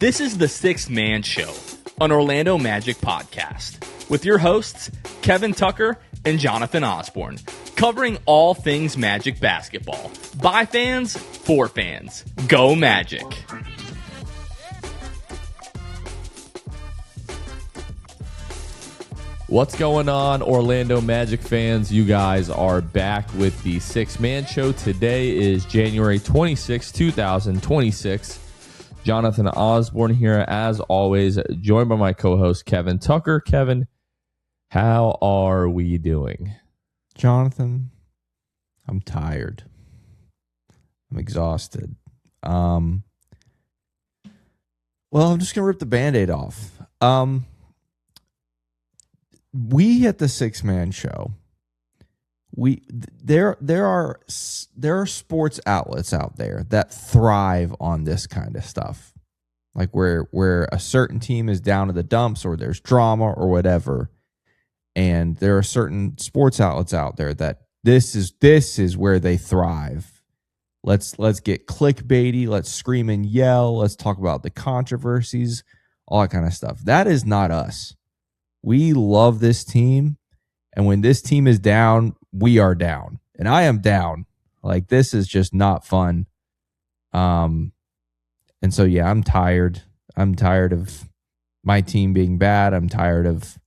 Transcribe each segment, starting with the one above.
This is the Sixth Man Show, an Orlando Magic podcast, with your hosts, Kevin Tucker and Jonathan Osborne, covering all things Magic basketball. By fans, for fans. Go Magic! What's going on, Orlando Magic fans? You guys are back with the Sixth Man Show. Today is January 26, 2026. Jonathan Osborne here, as always, joined by my co-host, Kevin Tucker. Kevin, how are we doing? Jonathan, I'm tired. I'm exhausted. Well, I'm just going to rip the Band-Aid off. We at the Sixth Man Show, there are sports outlets out there that thrive on this kind of stuff, like where a certain team is down to the dumps or there's drama or whatever, and there are certain sports outlets out there that this is where they thrive. Let's get clickbaity, let's scream and yell, let's talk about the controversies, all that kind of stuff. That is not us. We love this team, and when this team is down, we are down. And I am down. Like, this is just not fun. And so, yeah, I'm tired. I'm tired of my team being bad. I'm tired of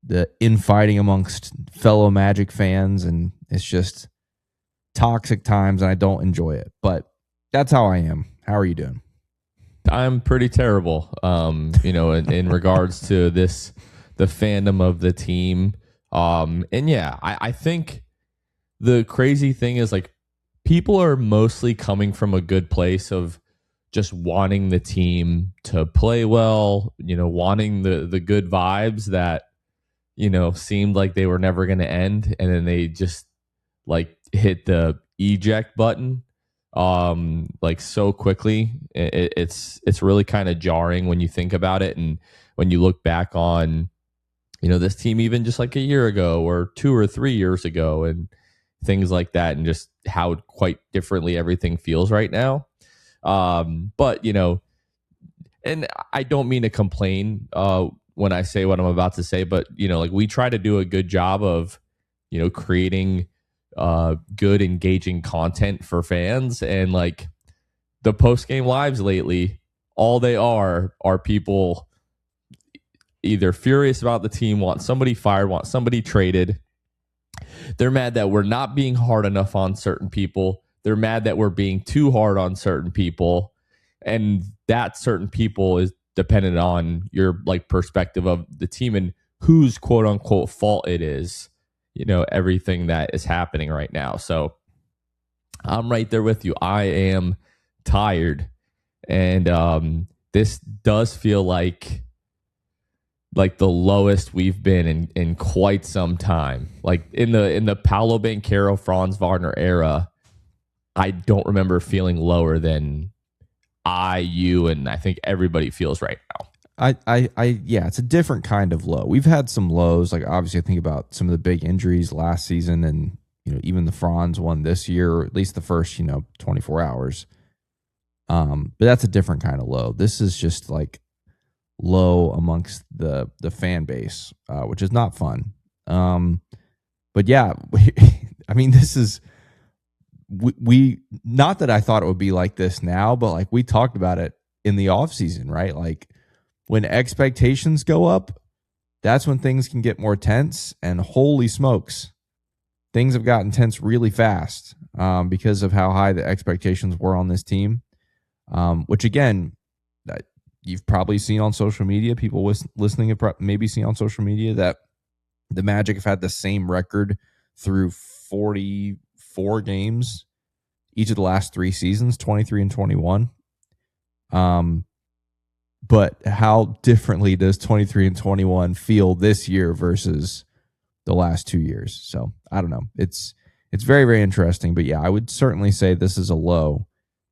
the infighting amongst fellow Magic fans, and it's just toxic times, and I don't enjoy it. But that's how I am. How are you doing? I'm pretty terrible, in regards to this, the fandom of the team. And yeah, I think the crazy thing is, like, people are mostly coming from a good place of just wanting the team to play well, wanting the good vibes that, seemed like they were never going to end. And then they just like hit the eject button, like so quickly. It's really kind of jarring when you think about it. And when you look back on, this team even just like a year ago or 2 or 3 years ago and things like that, and just how quite differently everything feels right now. But, and I don't mean to complain when I say what I'm about to say, but, like, we try to do a good job of, creating good, engaging content for fans. And like the post-game lives lately, all they are people either furious about the team, want somebody fired, want somebody traded. They're mad that we're not being hard enough on certain people. They're mad that we're being too hard on certain people. And that certain people is dependent on your like perspective of the team and whose quote unquote fault it is, everything that is happening right now. So I'm right there with you. I am tired. And this does feel like the lowest we've been in quite some time. Like in the Paolo, Banchero, Franz, Wagner era, I don't remember feeling lower than you and I think everybody feels right now. Yeah, it's a different kind of low. We've had some lows, like obviously I think about some of the big injuries last season and even the Franz one this year, or at least the first 24 hours. But that's a different kind of low. This is just like low amongst the fan base, which is not fun. But yeah, I mean, this is we not that I thought it would be like this now, but like we talked about it in the off season, right? Like when expectations go up, that's when things can get more tense. And holy smokes, things have gotten tense really fast because of how high the expectations were on this team. Which again, you've probably seen on social media, people listening have maybe seen on social media that the Magic have had the same record through 44 games each of the last 3 seasons, 23 and 21. But how differently does 23 and 21 feel this year versus the last 2 years? So I don't know. It's very, very interesting. But yeah, I would certainly say this is a low.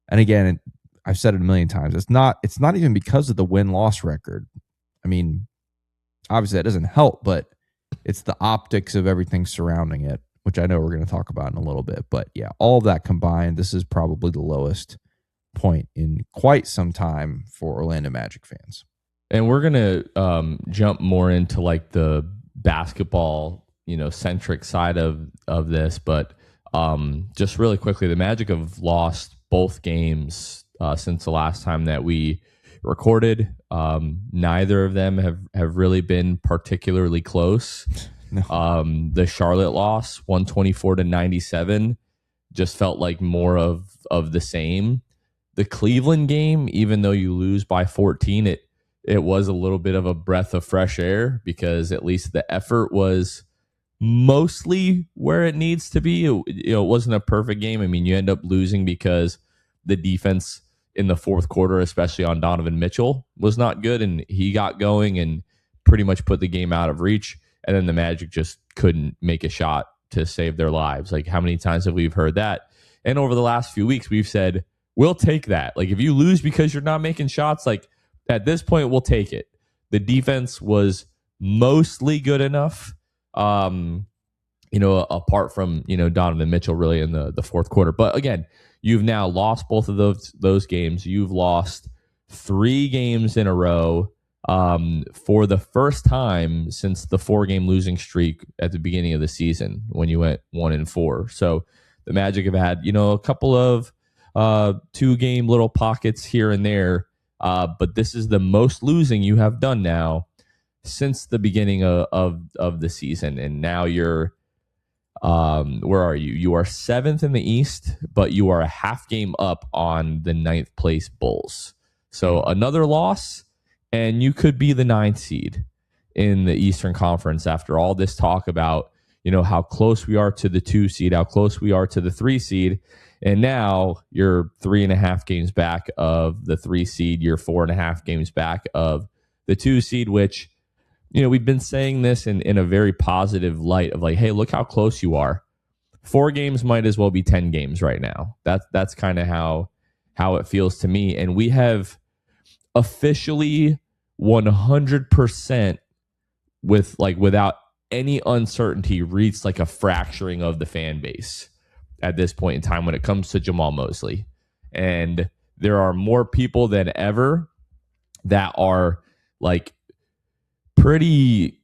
And again, I've said it a million times. It's not even because of the win-loss record. I mean, obviously that doesn't help, but it's the optics of everything surrounding it, which I know we're going to talk about in a little bit. But yeah, all of that combined, this is probably the lowest point in quite some time for Orlando Magic fans. And we're gonna jump more into like the basketball, centric side of this, but just really quickly, the Magic have lost both games since the last time that we recorded. Neither of them have really been particularly close. No. The Charlotte loss, 124-97, just felt like more of the same. The Cleveland game, even though you lose by 14, it was a little bit of a breath of fresh air because at least the effort was mostly where it needs to be. It wasn't a perfect game. I mean, you end up losing because the defense in the fourth quarter, especially on Donovan Mitchell, was not good, and he got going and pretty much put the game out of reach. And then the Magic just couldn't make a shot to save their lives. Like, how many times have we heard that? And over the last few weeks, we've said, we'll take that. Like, if you lose because you're not making shots, like, at this point, we'll take it. The defense was mostly good enough, apart from, Donovan Mitchell really in the fourth quarter. But again, you've now lost both of those games. You've lost 3 games in a row for the first time since the 4-game losing streak at the beginning of the season when you went 1-4. So the Magic have had, a couple of 2-game little pockets here and there. But this is the most losing you have done now since the beginning of the season. And now you're, where are you? You are 7th in the East, but you are a half game up on the 9th place Bulls. So another loss, and you could be the 9th seed in the Eastern Conference after all this talk about, how close we are to the 2 seed, how close we are to the 3 seed. And now you're 3.5 games back of the 3 seed. You're 4.5 games back of the 2 seed, which, we've been saying this in a very positive light of like, hey, look how close you are. 4 games might as well be 10 games right now. That's kind of how it feels to me. And we have officially 100% without any uncertainty reached like a fracturing of the fan base at this point in time when it comes to Jamal Mosley. And there are more people than ever that are like pretty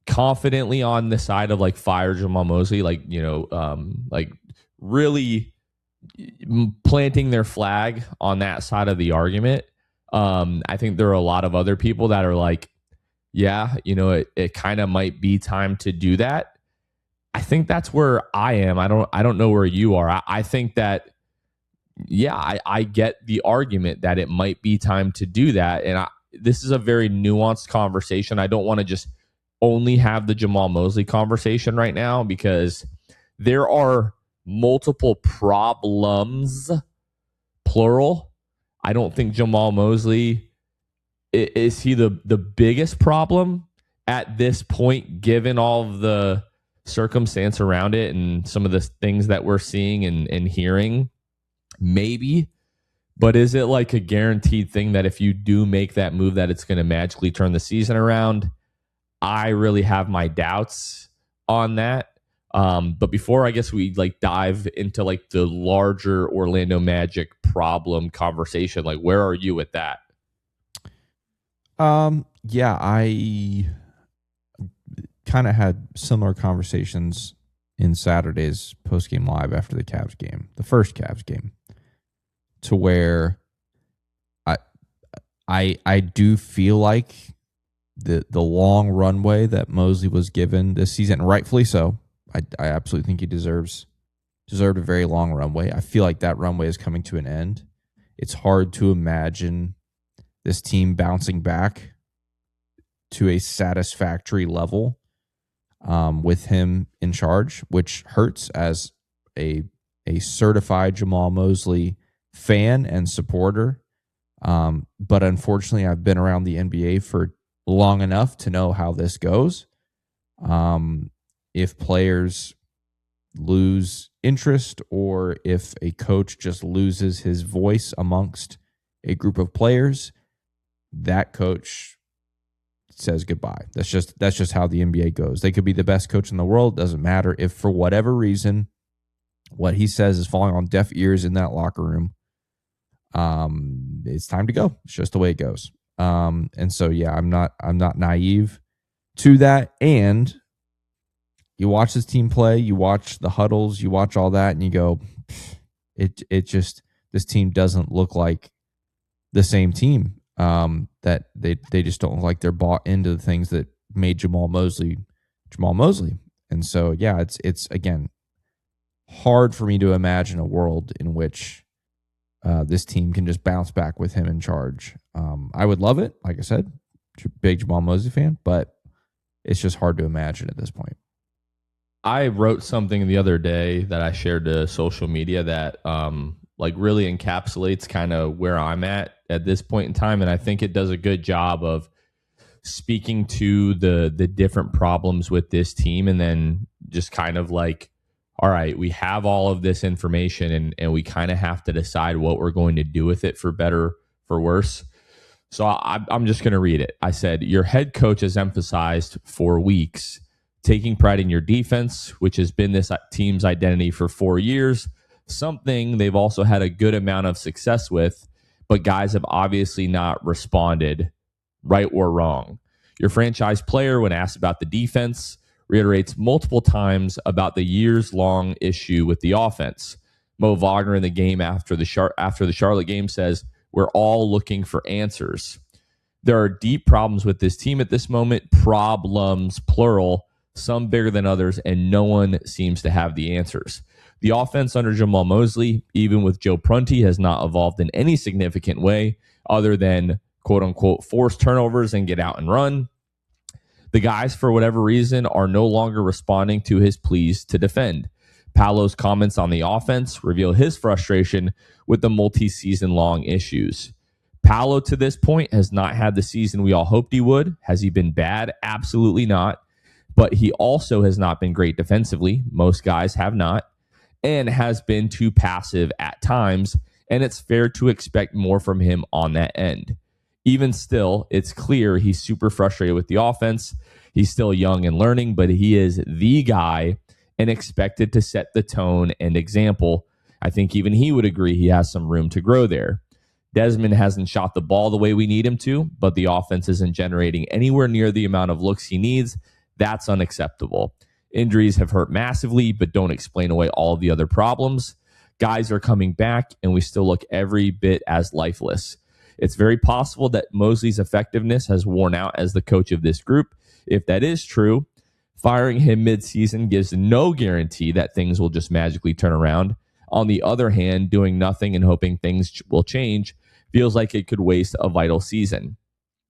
confidently on the side of like fire Jamal Mosley, like really planting their flag on that side of the argument. I think there are a lot of other people that are like, yeah, it kind of might be time to do that. I think that's where I am. I don't know where you are. I think that, yeah, I get the argument that it might be time to do that. And this is a very nuanced conversation. I don't want to just only have the Jamal Mosley conversation right now because there are multiple problems, plural. I don't think Jamal Mosley, is he the biggest problem at this point, given all of the circumstance around it and some of the things that we're seeing and hearing? Maybe. But is it like a guaranteed thing that if you do make that move that it's going to magically turn the season around? I really have my doubts on that. But before I guess we dive into the larger Orlando Magic problem conversation, where are you with that? Yeah, I kind of had similar conversations in Saturday's post-game live after the Cavs game, the first Cavs game, to where I do feel like the long runway that Mosley was given this season, and rightfully so. I absolutely think he deserved a very long runway. I feel like that runway is coming to an end. It's hard to imagine this team bouncing back to a satisfactory level with him in charge, which hurts as a certified Jamal Mosley fan and supporter. But unfortunately, I've been around the NBA for long enough to know how this goes. If players lose interest or if a coach just loses his voice amongst a group of players, that coach says goodbye. That's just how the NBA goes. They could be the best coach in the world. Doesn't matter if for whatever reason what he says is falling on deaf ears in that locker room. It's time to go. It's just the way it goes. And so yeah, I'm not naive to that. And you watch this team play, you watch the huddles, you watch all that, and you go, it just, this team doesn't look like the same team. That they just don't look like they're bought into the things that made Jamal Mosley. And so yeah, it's again hard for me to imagine a world in which this team can just bounce back with him in charge. I would love it, like I said, big Jamal Mosley fan, but it's just hard to imagine at this point. I wrote something the other day that I shared to social media that like really encapsulates kind of where I'm at this point in time. And I think it does a good job of speaking to the different problems with this team, and then just kind of like, all right, we have all of this information and we kind of have to decide what we're going to do with it, for better, for worse. So I'm just going to read it. I said, your head coach has emphasized for weeks taking pride in your defense, which has been this team's identity for 4 years, something they've also had a good amount of success with, but guys have obviously not responded, right or wrong. Your franchise player, when asked about the defense, reiterates multiple times about the years-long issue with the offense. Mo Wagner in the game after the Charlotte game says, we're all looking for answers. There are deep problems with this team at this moment, problems, plural, some bigger than others, and no one seems to have the answers. The offense under Jamal Mosley, even with Joe Prunty, has not evolved in any significant way other than quote-unquote force turnovers and get out and run. The guys, for whatever reason, are no longer responding to his pleas to defend. Paolo's comments on the offense reveal his frustration with the multi-season long issues. Paolo, to this point, has not had the season we all hoped he would. Has he been bad? Absolutely not. But he also has not been great defensively. Most guys have not. And has been too passive at times. And it's fair to expect more from him on that end. Even still, it's clear he's super frustrated with the offense. He's still young and learning, but he is the guy and expected to set the tone and example. I think even he would agree he has some room to grow there. Desmond hasn't shot the ball the way we need him to, but the offense isn't generating anywhere near the amount of looks he needs. That's unacceptable. Injuries have hurt massively, but don't explain away all of the other problems. Guys are coming back, and we still look every bit as lifeless. It's very possible that Mosley's effectiveness has worn out as the coach of this group. If that is true, firing him mid-season gives no guarantee that things will just magically turn around. On the other hand, doing nothing and hoping things will change feels like it could waste a vital season.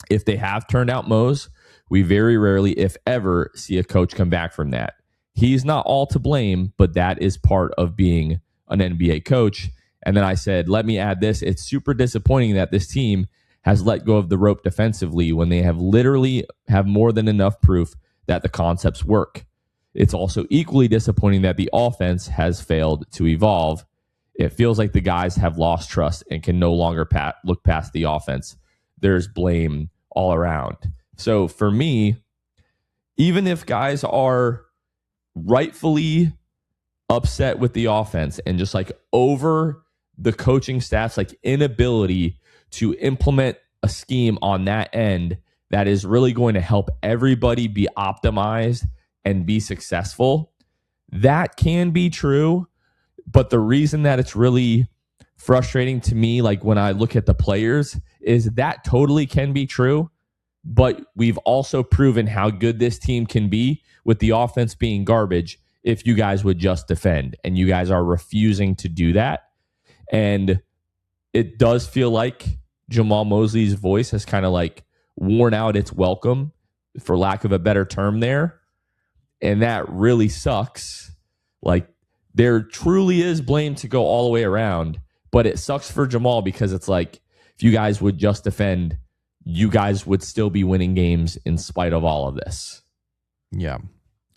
If they have turned out Mose, we very rarely, if ever, see a coach come back from that. He's not all to blame, but that is part of being an NBA coach. And then I said, let me add this. It's super disappointing that this team has let go of the rope defensively when they have literally have more than enough proof that the concepts work. It's also equally disappointing that the offense has failed to evolve. It feels like the guys have lost trust and can no longer look past the offense. There's blame all around. So for me, even if guys are rightfully upset with the offense and just like over the coaching staff's like inability to implement a scheme on that end that is really going to help everybody be optimized and be successful, that can be true. But the reason that it's really frustrating to me, like when I look at the players, is that totally can be true. But we've also proven how good this team can be with the offense being garbage if you guys would just defend. And you guys are refusing to do that. And it does feel like Jamal Mosley's voice has kind of like worn out its welcome, for lack of a better term there. And that really sucks. Like, there truly is blame to go all the way around, but it sucks for Jamal because it's like, if you guys would just defend, you guys would still be winning games in spite of all of this. Yeah.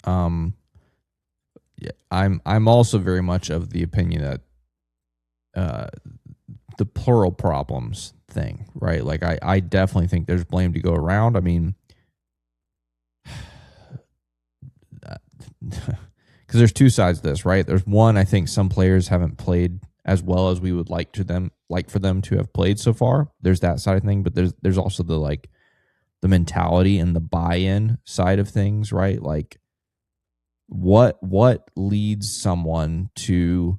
Yeah. I'm also very much of the opinion that the plural problems thing, right? Like I definitely think there's blame to go around. I mean, because there's two sides to this, right? There's one, I think some players haven't played as well as we would like for them to have played so far. There's that side of thing, but there's also the mentality and the buy-in side of things, right? Like what leads someone to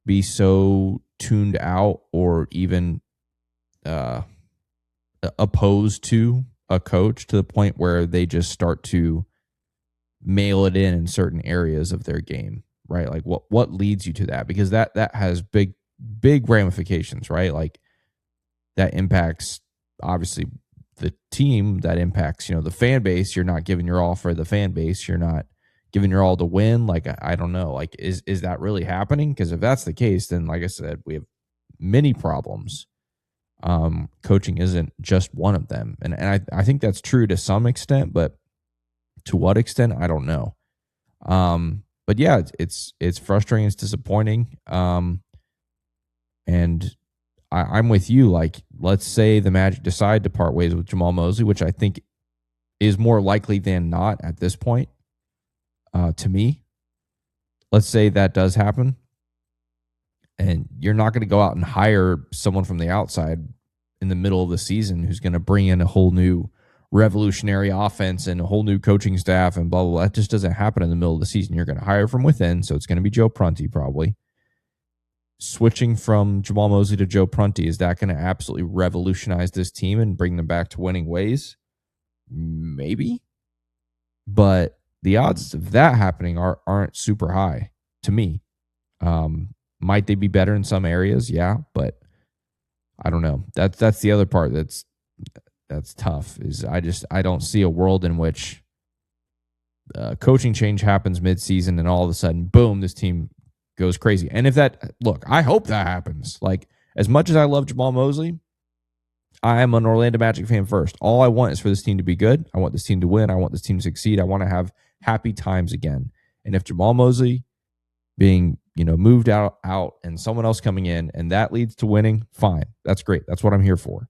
be so tuned out or even opposed to a coach to the point where they just start to mail it in certain areas of their game, right? Like what leads you to that? Because that has big ramifications, right? Like that impacts obviously the team, that impacts, the fan base. You're not giving your all for the fan base. You're not giving your all to win. Like, I don't know. Like, is that really happening? Because if that's the case, then like I said, we have many problems. Coaching isn't just one of them. And I think that's true to some extent, but to what extent, I don't know. But yeah, it's frustrating. It's disappointing. And I'm with you. Like, let's say the Magic decide to part ways with Jamal Mosley, which I think is more likely than not at this point. To me, let's say that does happen, and you're not going to go out and hire someone from the outside in the middle of the season who's going to bring in a whole new revolutionary offense and a whole new coaching staff and blah, blah, blah. That just doesn't happen in the middle of the season. You're going to hire from within, so it's going to be Joe Prunty probably. Switching from Jamal Mosley to Joe Prunty, is that going to absolutely revolutionize this team and bring them back to winning ways? Maybe. But the odds of that happening aren't super high to me. Might they be better in some areas? Yeah, but I don't know. That's the other part that's tough. Is I don't see a world in which coaching change happens mid-season and all of a sudden, boom, this team goes crazy. And if I hope that happens. Like, as much as I love Jamal Mosley, I am an Orlando Magic fan first. All I want is for this team to be good. I want this team to win. I want this team to succeed. I want to have happy times again. And if Jamal Mosley being, moved out and someone else coming in and that leads to winning, fine. That's great. That's what I'm here for.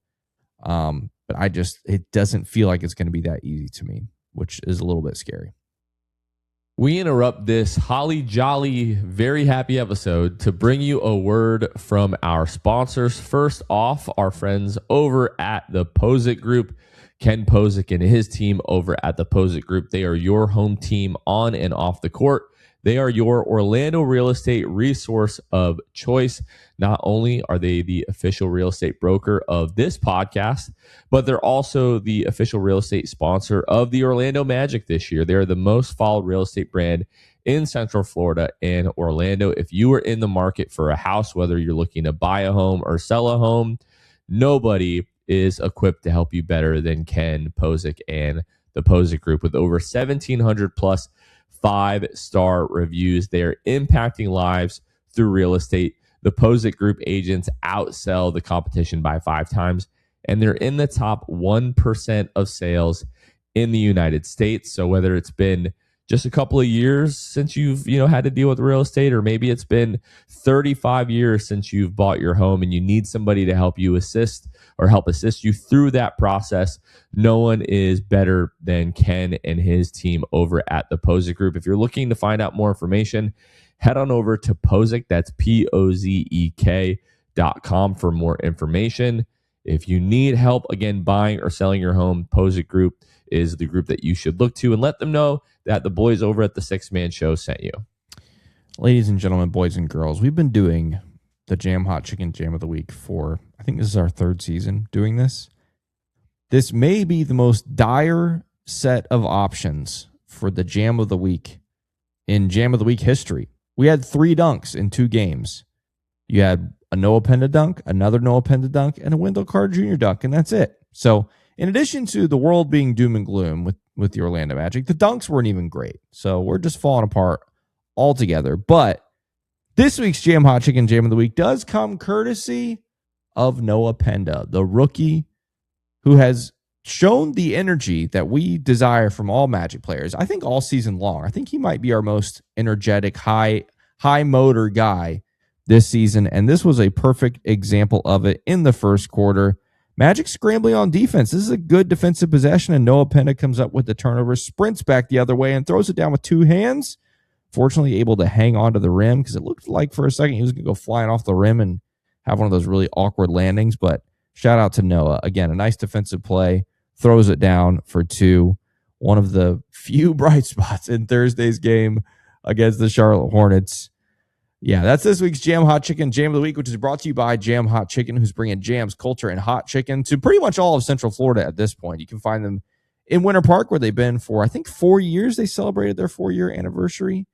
But it doesn't feel like it's going to be that easy to me, which is a little bit scary. We interrupt this holly jolly, very happy episode to bring you a word from our sponsors. First off, our friends over at the Posick Group. Ken Posick and his team over at the Posick Group. They are your home team on and off the court. They are your Orlando real estate resource of choice. Not only are they the official real estate broker of this podcast, but they're also the official real estate sponsor of the Orlando Magic this year. They're the most followed real estate brand in Central Florida and Orlando. If you are in the market for a house, whether you're looking to buy a home or sell a home, nobody is equipped to help you better than Ken Posick and the Posick Group. With over 1,700 plus 5-star reviews, they are impacting lives through real estate. The Posick Group agents outsell the competition by 5 times, and they're in the top 1% of sales in the United States. So whether it's been just a couple of years since you've had to deal with real estate, or maybe it's been 35 years since you've bought your home and you need somebody to help assist you through that process, no one is better than Ken and his team over at the Posick Group. If you're looking to find out more information, head on over to Posick, that's POZEK.com for more information. If you need help, again, buying or selling your home, Posick Group is the group that you should look to, and let them know that the boys over at the 6-Man Show sent you. Ladies and gentlemen, boys and girls, we've been doing the Jam Hot Chicken Jam of the Week for, I think this is our 3rd season doing this. This may be the most dire set of options for the Jam of the Week in Jam of the Week history. We had 3 dunks in 2 games. You had a Noah Penda dunk, another Noah Penda dunk, and a Wendell Carter Jr. dunk, and that's it. So in addition to the world being doom and gloom with the Orlando Magic, the dunks weren't even great. So we're just falling apart altogether. But this week's Jam Hot Chicken Jam of the Week does come courtesy of Noah Penda, the rookie who has shown the energy that we desire from all Magic players, I think all season long. I think he might be our most energetic, high motor guy this season. And this was a perfect example of it in the first quarter. Magic scrambling on defense. This is a good defensive possession, and Noah Penda comes up with the turnover, sprints back the other way, and throws it down with 2 hands. Fortunately, able to hang on to the rim because it looked like for a second he was going to go flying off the rim and have one of those really awkward landings. But shout out to Noah. Again, a nice defensive play, throws it down for 2. One of the few bright spots in Thursday's game against the Charlotte Hornets. Yeah, that's this week's Jam Hot Chicken Jam of the Week, which is brought to you by Jam Hot Chicken, who's bringing jams, culture, and hot chicken to pretty much all of Central Florida at this point. You can find them in Winter Park, where they've been for, I think, 4 years. They celebrated their 4-year anniversary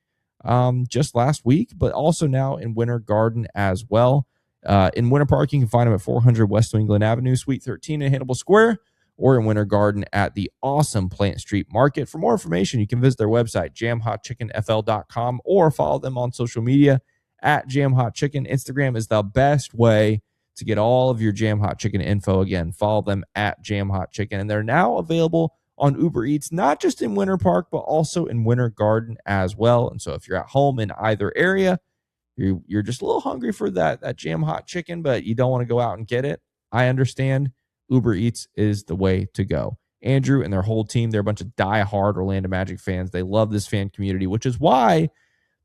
just last week, but also now in Winter Garden as well. In Winter Park, you can find them at 400 West New England Avenue, Suite 13 in Hannibal Square, or in Winter Garden at the awesome Plant Street Market. For more information, you can visit their website, jamhotchickenfl.com, or follow them on social media at Jam Hot Chicken. Instagram is the best way to get all of your Jam Hot Chicken info. Again, follow them at Jam Hot Chicken. And they're now available on Uber Eats, not just in Winter Park, but also in Winter Garden as well. And so if you're at home in either area, you're just a little hungry for that Jam Hot Chicken, but you don't want to go out and get it, I understand. Uber Eats is the way to go. Andrew and their whole team, they're a bunch of die-hard Orlando Magic fans. They love this fan community, which is why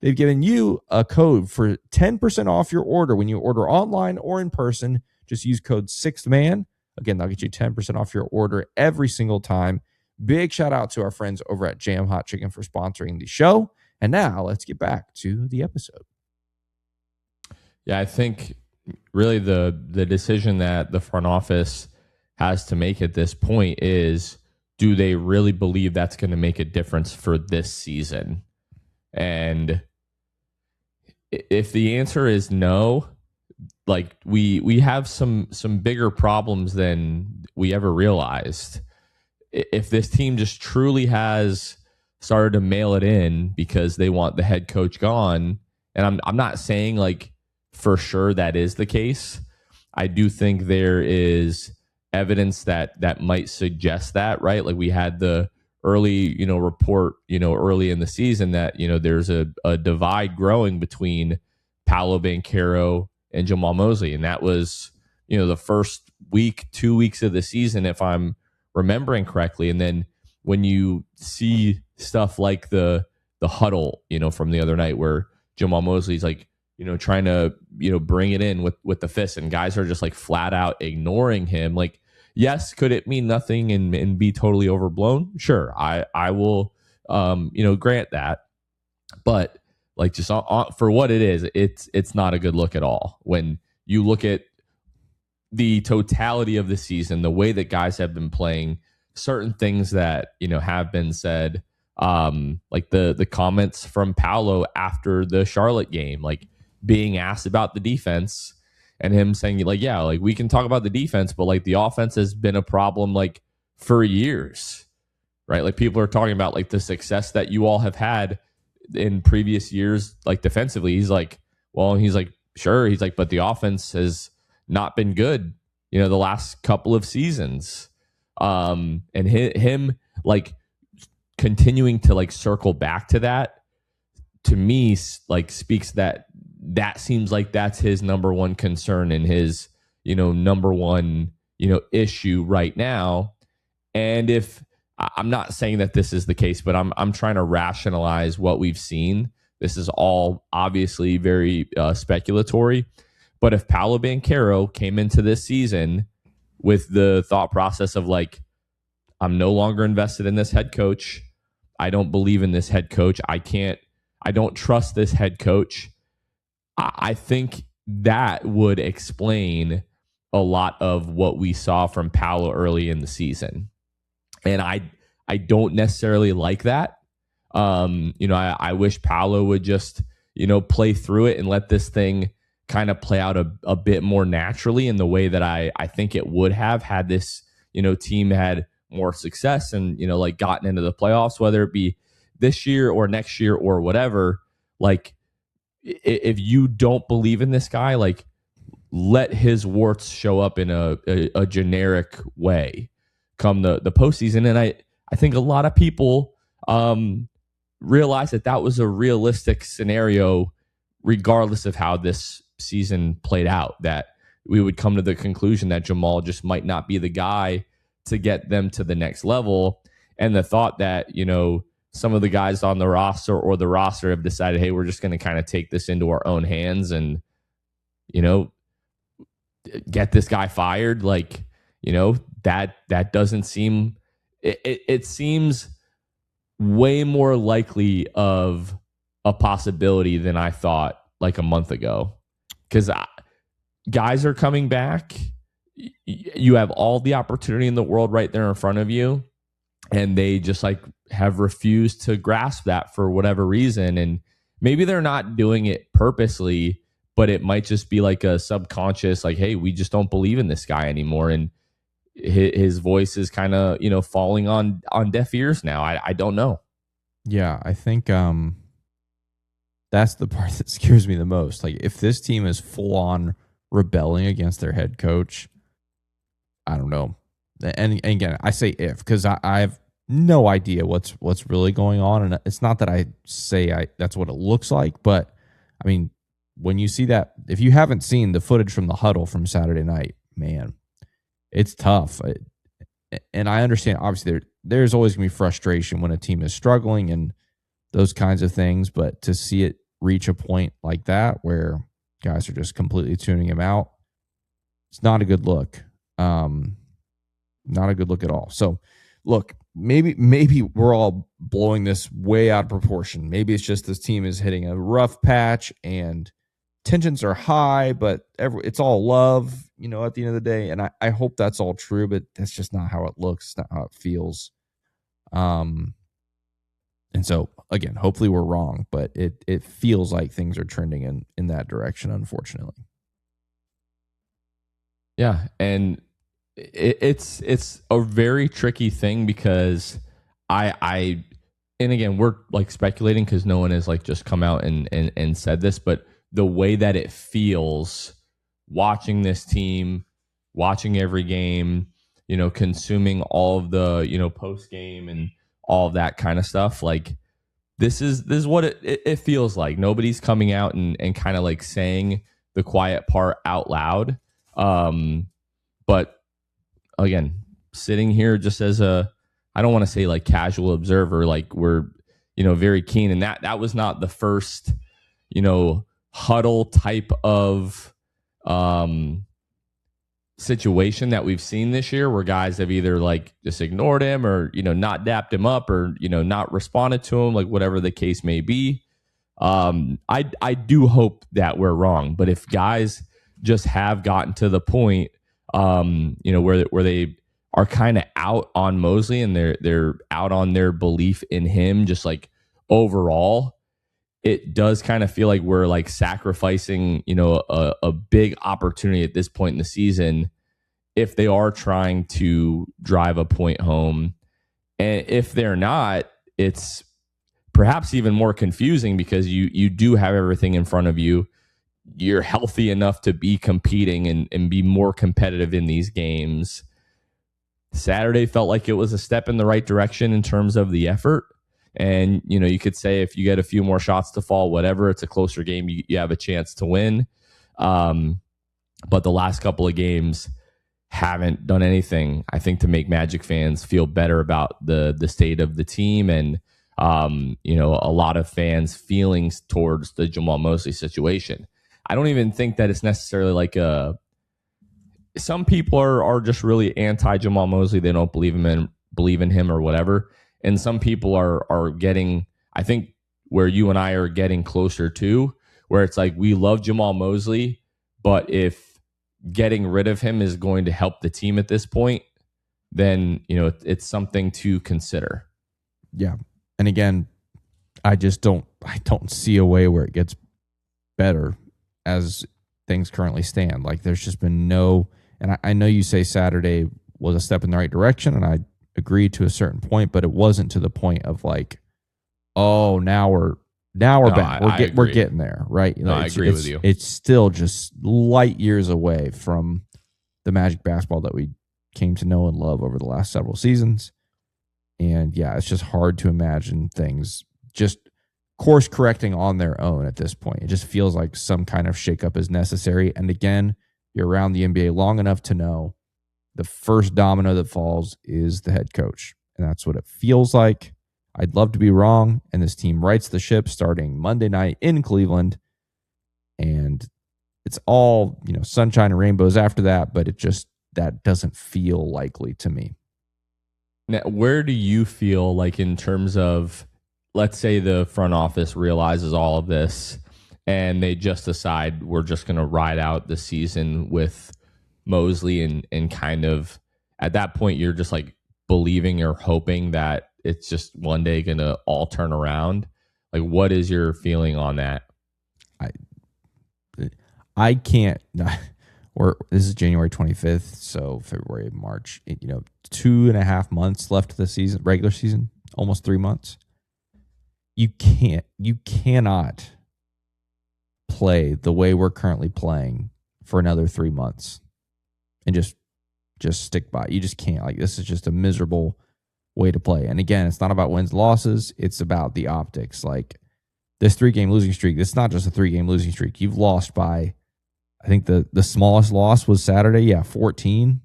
they've given you a code for 10% off your order when you order online or in person. Just use code 6THMAN. Again, they'll get you 10% off your order every single time. Big shout out to our friends over at Jam Hot Chicken for sponsoring the show. And now let's get back to the episode. Yeah, I think really the decision that the front office has to make at this point is, do they really believe that's going to make a difference for this season? And if the answer is no, like we have some bigger problems than we ever realized. If this team just truly has started to mail it in because they want the head coach gone, and I'm not saying like for sure that is the case. I do think there is evidence that might suggest that, right? Like we had the early, report, early in the season that, there's a divide growing between Paolo Banchero and Jamal Mosley. And that was, the first week, 2 weeks of the season, if I'm remembering correctly. And then when you see stuff like the huddle, from the other night where Jamal Mosley's like, trying to, bring it in with the fist, and guys are just like flat out ignoring him. Like, yes, could it mean nothing and be totally overblown? Sure, I will, grant that. But like just for what it is, it's not a good look at all. When you look at the totality of the season, the way that guys have been playing, certain things that have been said, like the comments from Paolo after the Charlotte game, like being asked about the defense. And him saying, like, yeah, like we can talk about the defense, but like the offense has been a problem like for years, right? Like people are talking about like the success that you all have had in previous years, like defensively. He's like, well, he's like, sure. He's like, but the offense has not been good, the last couple of seasons. And him like continuing to like circle back to that, to me, like speaks that seems like that's his number one concern and his, number one, issue right now. And if I'm not saying that this is the case, but I'm trying to rationalize what we've seen. This is all obviously very speculatory. But if Paolo Banchero came into this season with the thought process of like, I'm no longer invested in this head coach. I don't believe in this head coach. I don't trust this head coach. I think that would explain a lot of what we saw from Paolo early in the season. And I don't necessarily like that. I wish Paolo would just, play through it and let this thing kind of play out a bit more naturally in the way that I think it would have had this, team had more success and, like gotten into the playoffs, whether it be this year or next year or whatever. Like, if you don't believe in this guy, like let his warts show up in a generic way come the postseason. And I think a lot of people realize that was a realistic scenario, regardless of how this season played out, that we would come to the conclusion that Jamal just might not be the guy to get them to the next level. And the thought that, some of the guys on the roster or the roster have decided, hey, we're just going to kind of take this into our own hands and, get this guy fired. Like, that doesn't seem, it seems way more likely of a possibility than I thought like a month ago. Because guys are coming back. You have all the opportunity in the world right there in front of you. And they just like have refused to grasp that for whatever reason. And maybe they're not doing it purposely, but it might just be like a subconscious, like, hey, we just don't believe in this guy anymore. And his voice is kind of, falling on deaf ears now. I don't know. Yeah, I think that's the part that scares me the most. Like, if this team is full on rebelling against their head coach, I don't know. And again, I say if, because I have no idea what's really going on. And it's not that I say that's what it looks like, but I mean, when you see that, if you haven't seen the footage from the huddle from Saturday night, man, it's tough. And I understand, obviously, there's always going to be frustration when a team is struggling and those kinds of things. But to see it reach a point like that where guys are just completely tuning him out, it's not a good look. Not a good look at all. So, look, maybe we're all blowing this way out of proportion. Maybe it's just this team is hitting a rough patch and tensions are high, but it's all love, at the end of the day. And I hope that's all true, but that's just not how it looks. It's not how it feels. And so, again, hopefully we're wrong, but it feels like things are trending in that direction, unfortunately. Yeah, and it's a very tricky thing because I and again, we're like speculating because no one has like just come out and said this, but the way that it feels watching this team, watching every game, consuming all of the, post game and all of that kind of stuff. Like this is what it feels like. Nobody's coming out and kind of like saying the quiet part out loud. But again, sitting here just as I don't want to say like casual observer, like we're, very keen. And that was not the first, huddle type of situation that we've seen this year where guys have either like just ignored him or, not dapped him up or, not responded to him, like whatever the case may be. I do hope that we're wrong, but if guys just have gotten to the point, where they are kind of out on Mosley and they're out on their belief in him, just like overall, it does kind of feel like we're like sacrificing, a big opportunity at this point in the season if they are trying to drive a point home. And if they're not, it's perhaps even more confusing because you do have everything in front of you. You're healthy enough to be competing and be more competitive in these games. Saturday felt like it was a step in the right direction in terms of the effort. And, you could say if you get a few more shots to fall, whatever, it's a closer game, you have a chance to win. But the last couple of games haven't done anything, I think, to make Magic fans feel better about the state of the team and, a lot of fans' feelings towards the Jamal Mosley situation. I don't even think that it's necessarily like some people are just really anti Jamal Mosley. They don't believe in him or whatever. And some people are getting, I think, where you and I are getting closer to, where it's like we love Jamal Mosley, but if getting rid of him is going to help the team at this point, then it's something to consider. Yeah, and again, I don't see a way where it gets better as things currently stand. Like there's just been no, and I know you say Saturday was a step in the right direction, and I agree to a certain point, but it wasn't to the point of like, oh, now we're back. We're getting there, right? I agree with you. It's still just light years away from the Magic basketball that we came to know and love over the last several seasons. And yeah, it's just hard to imagine things just course correcting on their own at this point. It just feels like some kind of shakeup is necessary. And again, you're around the NBA long enough to know the first domino that falls is the head coach. And that's what it feels like. I'd love to be wrong, and this team rights the ship starting Monday night in Cleveland, and it's all, sunshine and rainbows after that, but that doesn't feel likely to me. Now, where do you feel like in terms of, let's say the front office realizes all of this and they just decide we're just going to ride out the season with Mosley and kind of at that point you're just like believing or hoping that it's just one day going to all turn around? Like, what is your feeling on that? I can't. This is January 25th, so February, March. 2.5 months left of the season, regular season, almost 3 months. You cannot play the way we're currently playing for another 3 months and just stick by. You just can't. Like, this is just a miserable way to play. And again, it's not about wins, losses. It's about the optics. Like, this 3-game losing streak, it's not just a 3-game losing streak. You've lost by, I think the smallest loss was Saturday. 14.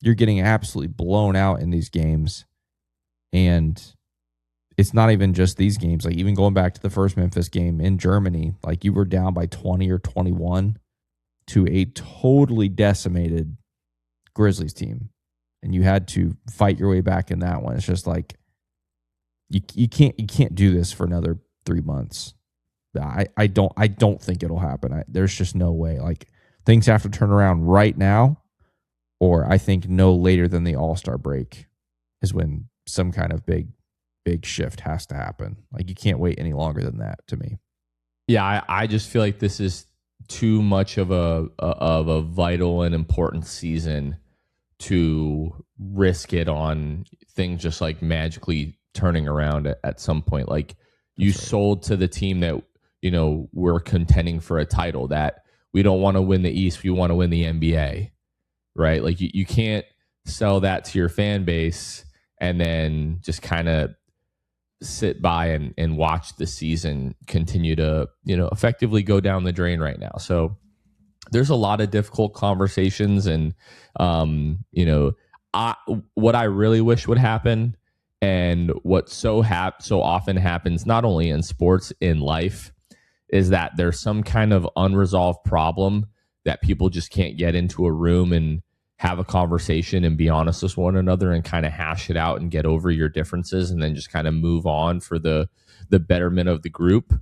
You're getting absolutely blown out in these games. And it's not even just these games. Like, even going back to the first Memphis game in Germany, like, you were down by 20 or 21 to a totally decimated Grizzlies team. And you had to fight your way back in that one. It's just like, you can't do this for another 3 months. I don't think it'll happen. There's just no way. Like, things have to turn around right now, or I think no later than the All-Star break is when some kind of big shift has to happen. Like, you can't wait any longer than that, to me. Yeah, I just feel like this is too much of a vital and important season to risk it on things just like magically turning around at some point. Like, you sold to the team that, we're contending for a title, that we don't want to win the East, we want to win the NBA, right? Like, you can't sell that to your fan base and then just kind of sit by and watch the season continue to, effectively go down the drain right now. So there's a lot of difficult conversations, and, what I really wish would happen, and what so often happens, not only in sports, in life, is that there's some kind of unresolved problem that people just can't get into a room and have a conversation and be honest with one another and kind of hash it out and get over your differences and then just kind of move on for the betterment of the group.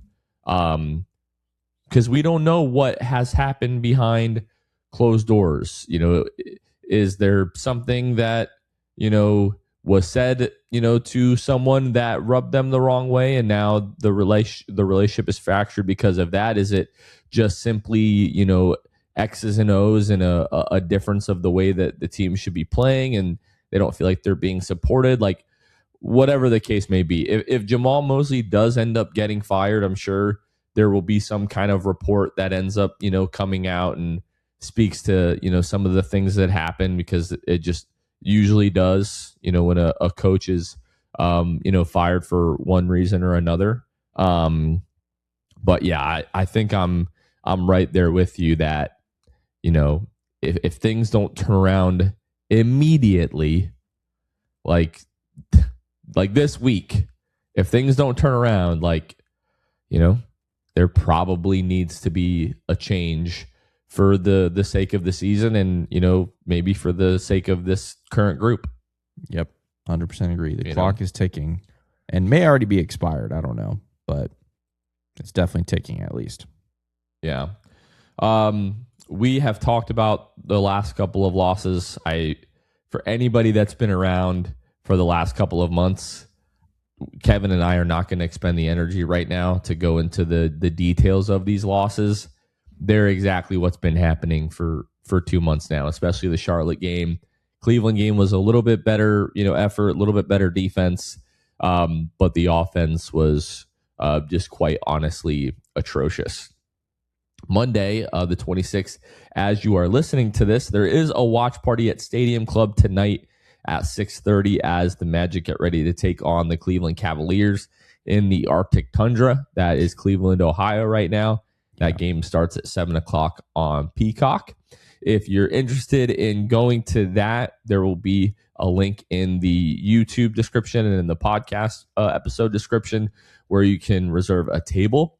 Because we don't know what has happened behind closed doors. Is there something that, was said, to someone that rubbed them the wrong way, and now the relationship is fractured because of that? Is it just simply, X's and O's and a difference of the way that the team should be playing, and they don't feel like they're being supported? Like, whatever the case may be, if Jamal Mosley does end up getting fired, I'm sure there will be some kind of report that ends up, coming out and speaks to, some of the things that happen, because it just usually does, when a coach is, fired for one reason or another. But yeah, I think I'm right there with you that, if things don't turn around immediately, like this week, if things don't turn around, there probably needs to be a change for the sake of the season, and maybe for the sake of this current group. Yep, 100% agree. The clock is ticking, and may already be expired. I don't know, but it's definitely ticking at least. Yeah. We have talked about the last couple of losses. For anybody that's been around for the last couple of months, Kevin and I are not going to expend the energy right now to go into the details of these losses. They're exactly what's been happening for 2 months now, especially the Charlotte game. Cleveland game was a little bit better, effort, a little bit better defense, but the offense was just quite honestly atrocious. Monday, the 26th, as you are listening to this, there is a watch party at Stadium Club tonight at 6:30 as the Magic get ready to take on the Cleveland Cavaliers in the Arctic Tundra. That is Cleveland, Ohio right now. That game starts at 7 o'clock on Peacock. If you're interested in going to that, there will be a link in the YouTube description and in the podcast episode description where you can reserve a table.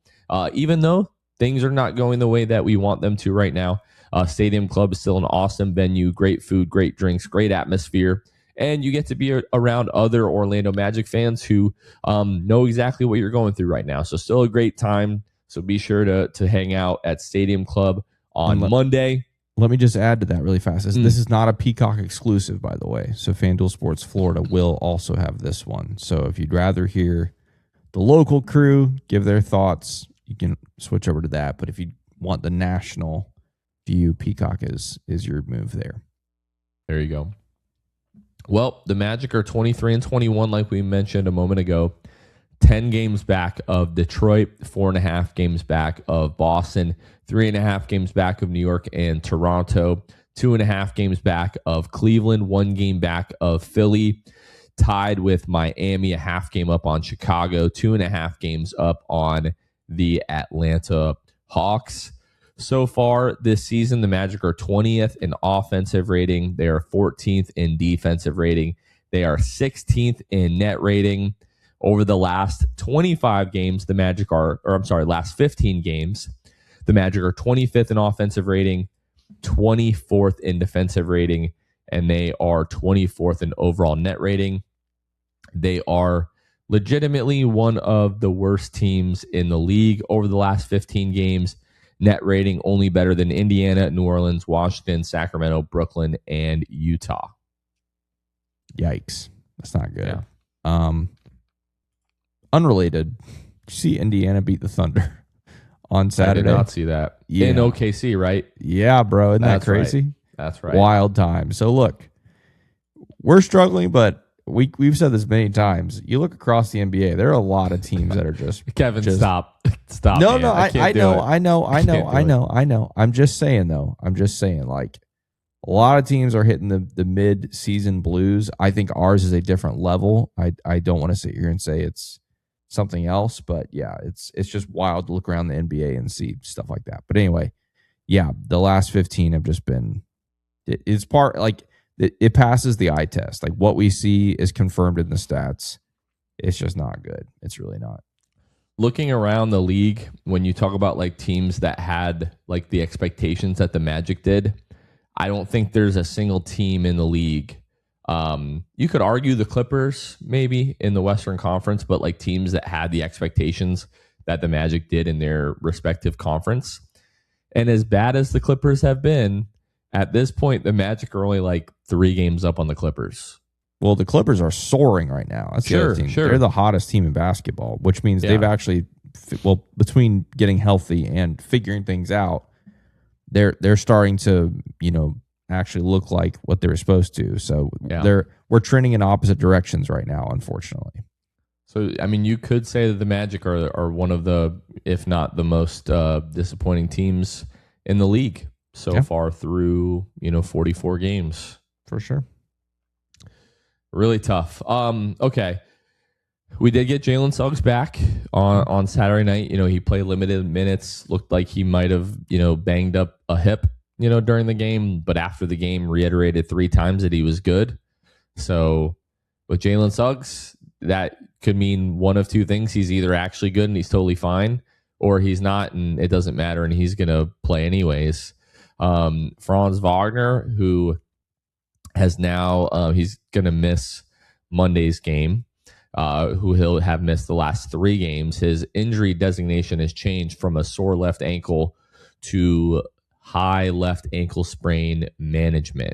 Even though things are not going the way that we want them to right now, Stadium Club is still an awesome venue, great food, great drinks, great atmosphere, and you get to be around other Orlando Magic fans who know exactly what you're going through right now. So still a great time. So be sure to hang out at Stadium Club on Monday. Let me just add to that really fast. This is not a Peacock exclusive, by the way. So FanDuel Sports Florida will also have this one. So if you'd rather hear the local crew give their thoughts, you can switch over to that. But if you want the national view, Peacock is your move there. There you go. Well, the Magic are 23-21, like we mentioned a moment ago. 10 games back of Detroit, 4.5 games back of Boston, 3.5 games back of New York and Toronto, 2.5 games back of Cleveland, 1 game back of Philly, tied with Miami, a half game up on Chicago, 2.5 games up on the Atlanta Hawks. So far this season, the Magic are 20th in offensive rating. They are 14th in defensive rating. They are 16th in net rating. Over the last 25 games, the Magic are, last 15 games, the Magic are 25th in offensive rating, 24th in defensive rating, and they are 24th in overall net rating. They are legitimately one of the worst teams in the league over the last 15 games. Net rating only better than Indiana, New Orleans, Washington, Sacramento, Brooklyn, and Utah. Yikes. That's not good. Yeah. Unrelated. Did you see Indiana beat the Thunder on Saturday? I did not see that. Yeah. In OKC, right? Yeah, bro. Isn't that crazy? Right. That's right. Wild time. So look, we're struggling, but we've said this many times. You look across the NBA, there are a lot of teams that are just Kevin, stop. No, man. no, I know. I'm just saying though. Like a lot of teams are hitting the mid-season blues. I think ours is a different level. I don't want to sit here and say it's something else, but yeah, it's just wild to look around the NBA and see stuff like that. But anyway, yeah, the last 15 have just been it's part like it passes the eye test. Like what we see is confirmed in the stats. It's just not good. It's really not. Looking around the league, when you talk about like teams that had like the expectations that the Magic did, I don't think there's a single team in the league. You could argue the Clippers maybe in the Western Conference, but like teams that had the expectations that the Magic did in their respective conference. And as bad as the Clippers have been, at this point, the Magic are only like 3 games up on the Clippers. Well, the Clippers are soaring right now. That's the other thing. They're the hottest team in basketball, which means they've actually, between getting healthy and figuring things out, they're starting to, actually look like what they were supposed to. So we're trending in opposite directions right now, unfortunately. So, I mean, you could say that the Magic are one of the, if not the most disappointing teams in the league so far through, 44 games. For sure. Really tough. Okay. We did get Jalen Suggs back on Saturday night. He played limited minutes, looked like he might have, banged up a hip, during the game, but after the game reiterated 3 times that he was good. So with Jalen Suggs, that could mean one of 2 things. He's either actually good and he's totally fine, or he's not and it doesn't matter and he's going to play anyways. Franz Wagner, who has now, he's going to miss Monday's game, who he'll have missed the last 3 games. His injury designation has changed from a sore left ankle to high left ankle sprain management.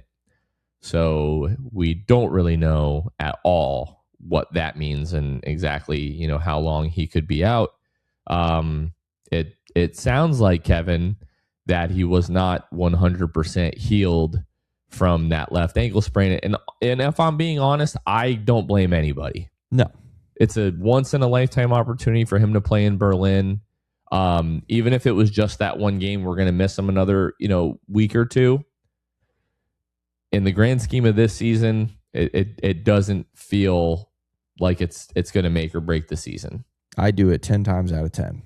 So we don't really know at all what that means and exactly, how long he could be out. It sounds like, Kevin, that he was not 100% healed from that left ankle sprain. And if I'm being honest, I don't blame anybody. No. It's a once-in-a-lifetime opportunity for him to play in Berlin. Even if it was just that one game, we're going to miss him another, week or 2. In the grand scheme of this season, it doesn't feel like it's going to make or break the season. I do it 10 times out of 10.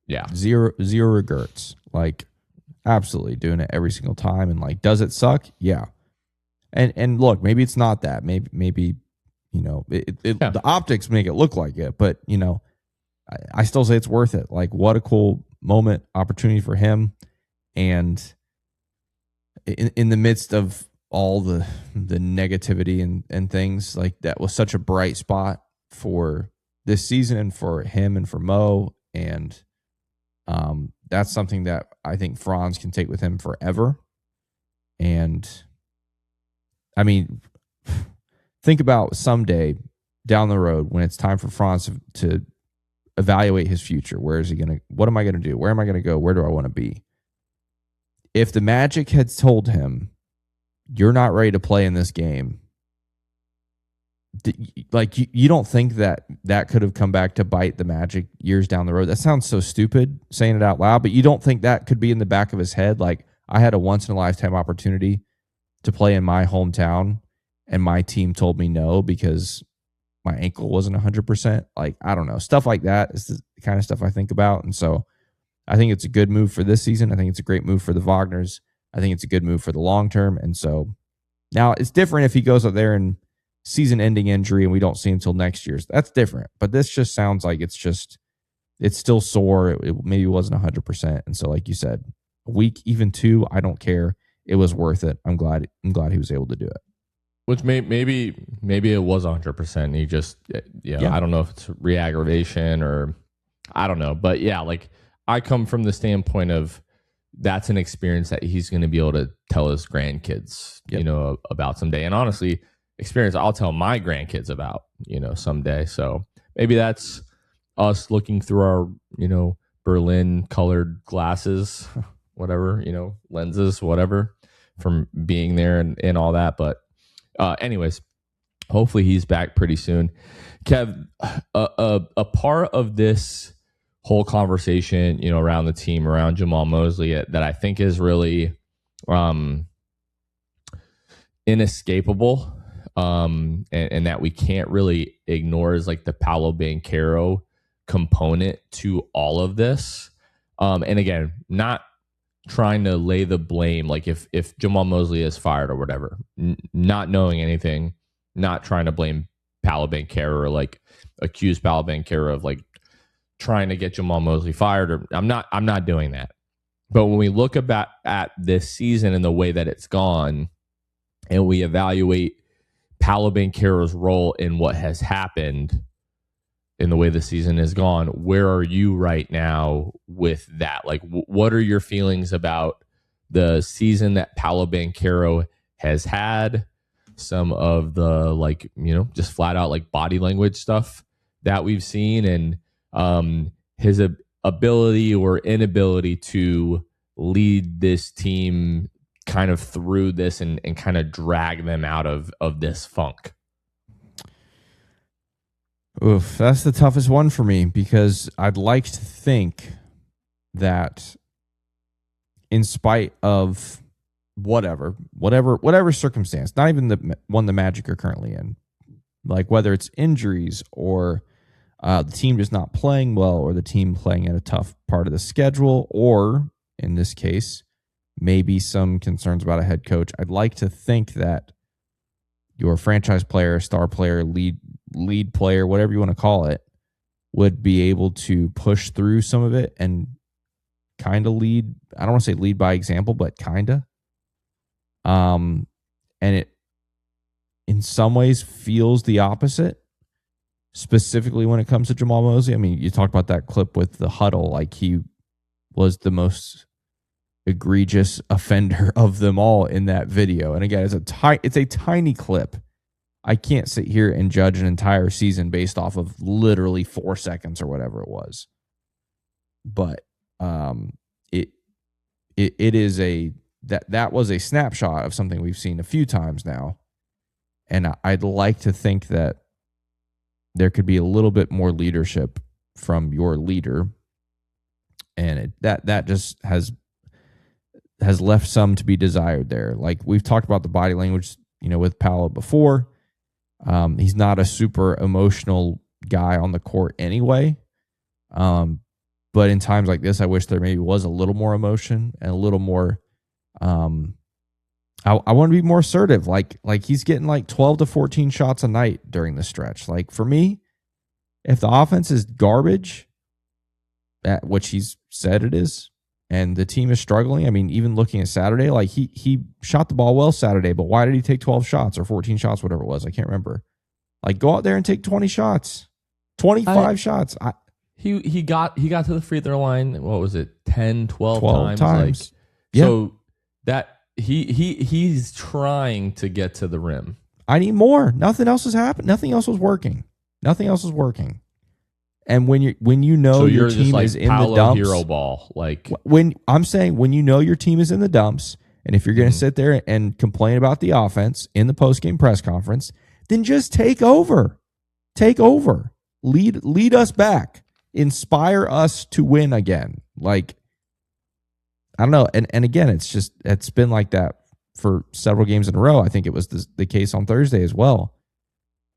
Yeah. Zero regrets. Like, Absolutely. Doing it every single time. And like, does it suck? Yeah. And look, maybe it's not that. Maybe the optics make it look like it, but I still say it's worth it. Like, what a cool moment, opportunity for him. And in the midst of all the negativity and things, like, that was such a bright spot for this season and for him and for Mo. And that's something that I think Franz can take with him forever. And I mean, think about someday down the road when it's time for Franz to evaluate his future. Where is he going to, what am I going to do? Where am I going to go? Where do I want to be? If the Magic had told him, you're not ready to play in this game, like, you don't think that could have come back to bite the Magic years down the road? That sounds so stupid saying it out loud, but you don't think that could be in the back of his head? Like, I had a once in a lifetime opportunity to play in my hometown, and my team told me no because my ankle wasn't 100%. Like, I don't know. Stuff like that is the kind of stuff I think about. And so I think it's a good move for this season. I think it's a great move for the Wagners. I think it's a good move for the long term. And so now it's different if he goes out there and season-ending injury and we don't see him until next year's. That's different. But this just sounds like it's still sore. It maybe wasn't 100%. And so, like you said, a week, even 2, I don't care. It was worth it. I'm glad he was able to do it. Which maybe it was 100%. He just, I don't know if it's re-aggravation or I don't know. But yeah, like, I come from the standpoint of that's an experience that he's going to be able to tell his grandkids, about someday. And honestly, experience I'll tell my grandkids about, someday. So maybe that's us looking through our, Berlin colored glasses, whatever, lenses, whatever, from being there and all that. But anyways, hopefully he's back pretty soon. Kev, a part of this whole conversation, around the team, around Jamal Mosley, that I think is really inescapable, and that we can't really ignore, is like the Paolo Banchero component to all of this. And again, not trying to lay the blame, like if Jamal Mosley is fired or whatever, not knowing anything, not trying to blame Paolo Banchero or like accuse Paolo Banchero of like trying to get Jamal Mosley fired, or I'm not doing that. But when we look at this season and the way that it's gone, and we evaluate Paolo Banchero's role in what has happened in the way the season has gone, where are you right now with that? Like, what are your feelings about the season that Paolo Banchero has had? Some of the, like, just flat out like body language stuff that we've seen, and his ability or inability to lead this team kind of through this and kind of drag them out of this funk. Oof, that's the toughest one for me, because I'd like to think that in spite of whatever circumstance, not even the one the Magic are currently in, like whether it's injuries or the team just not playing well, or the team playing at a tough part of the schedule, or in this case, maybe some concerns about a head coach, I'd like to think that your franchise player, star player, lead player, whatever you want to call it, would be able to push through some of it and kind of lead. I don't want to say lead by example, but kind of. And it, in some ways, feels the opposite, specifically when it comes to Jamal Mosley. I mean, you talked about that clip with the huddle, like he was the most egregious offender of them all in that video. And again, it's a tiny clip. I can't sit here and judge an entire season based off of literally 4 seconds or whatever it was. But it is that was a snapshot of something we've seen a few times now. And I'd like to think that there could be a little bit more leadership from your leader. And that just has left some to be desired there. Like, we've talked about the body language, with Paolo before. He's not a super emotional guy on the court anyway. But in times like this, I wish there maybe was a little more emotion and a little more. I want to be more assertive. Like he's getting like 12 to 14 shots a night during the stretch. Like for me, if the offense is garbage, at which he's said it is, and the team is struggling. I mean, even looking at Saturday, like he shot the ball well Saturday, but why did he take 12 shots or 14 shots, whatever it was? I can't remember. Like go out there and take 20 shots, 25 shots. He got to the free throw line. What was it? 10, 12 times. Like, yeah. So that he's trying to get to the rim. I need more. Nothing else has happened. Nothing else was working. And when you know so your you're team just like is in Paolo the dumps, hero ball, like when I'm saying when you know your team is in the dumps, and if you're going to sit there and complain about the offense in the postgame press conference, then just take over, lead us back, inspire us to win again. Like I don't know, and again, it's been like that for several games in a row. I think it was the case on Thursday as well.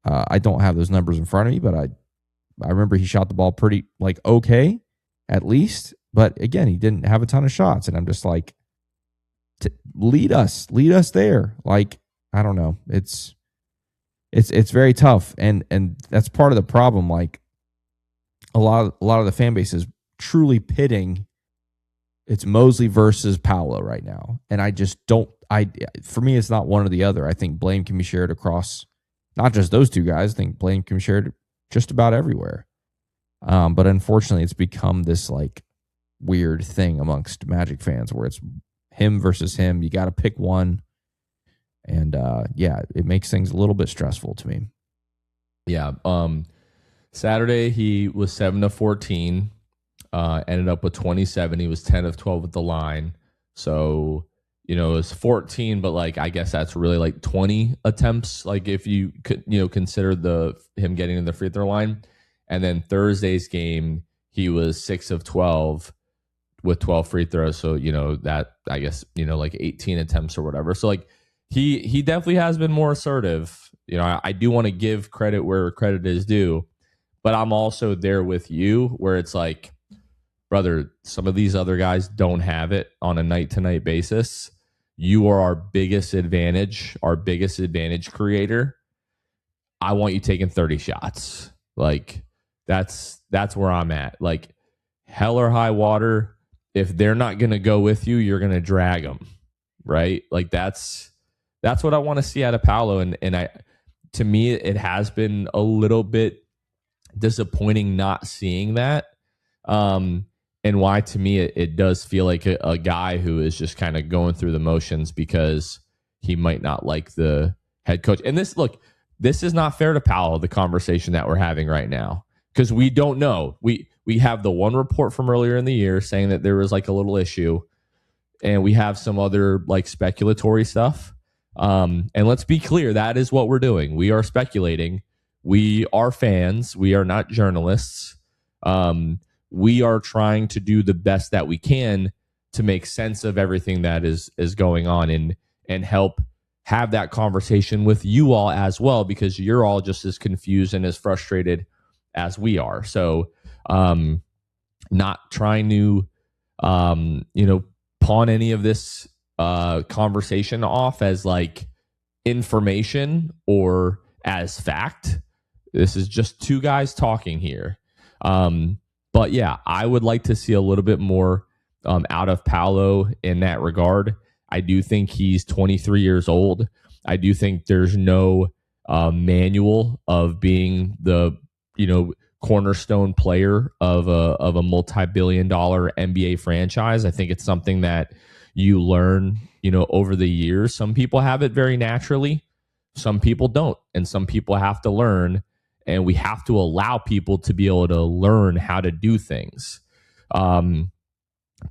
I don't have those numbers in front of me, but I remember he shot the ball pretty like okay, at least. But again, he didn't have a ton of shots, and I'm just like, lead us there. Like I don't know, it's very tough, and that's part of the problem. Like a lot of the fan base is truly pitting. It's Mosley versus Paolo right now, and I just don't. For me, it's not one or the other. I think blame can be shared across not just those two guys. I think blame can be shared just about everywhere. But unfortunately, it's become this like weird thing amongst Magic fans where it's him versus him. You got to pick one. And it makes things a little bit stressful to me. Yeah. Saturday, he was 7 of 14, ended up with 27. He was 10 of 12 at the line. So, it was 14, but like, I guess that's really like 20 attempts. Like if you could, consider him getting in the free throw line. And then Thursday's game, he was 6 of 12 with 12 free throws. So, that I guess, like 18 attempts or whatever. So like he definitely has been more assertive. I do want to give credit where credit is due, but I'm also there with you where it's like, brother, some of these other guys don't have it on a night-to-night basis. You are our biggest advantage creator. I want you taking 30 shots. Like, that's where I'm at. Like, hell or high water, if they're not going to go with you, you're going to drag them, right? Like, that's what I want to see out of Paolo. And to me, it has been a little bit disappointing not seeing that. And why, to me, it does feel like a guy who is just kind of going through the motions because he might not like the head coach. And this is not fair to Paolo, the conversation that we're having right now, because we don't know. We have the one report from earlier in the year saying that there was like a little issue, and we have some other like speculatory stuff. And let's be clear, that is what we're doing. We are speculating. We are fans. We are not journalists. We are trying to do the best that we can to make sense of everything that is going on and help have that conversation with you all as well, because you're all just as confused and as frustrated as we are. So not trying to pawn any of this conversation off as like information or as fact. This is just two guys talking here. But yeah, I would like to see a little bit more out of Paolo in that regard. I do think he's 23 years old. I do think there's no manual of being the cornerstone player of a multi-billion-dollar NBA franchise. I think it's something that you learn over the years. Some people have it very naturally, some people don't, and some people have to learn. And we have to allow people to be able to learn how to do things.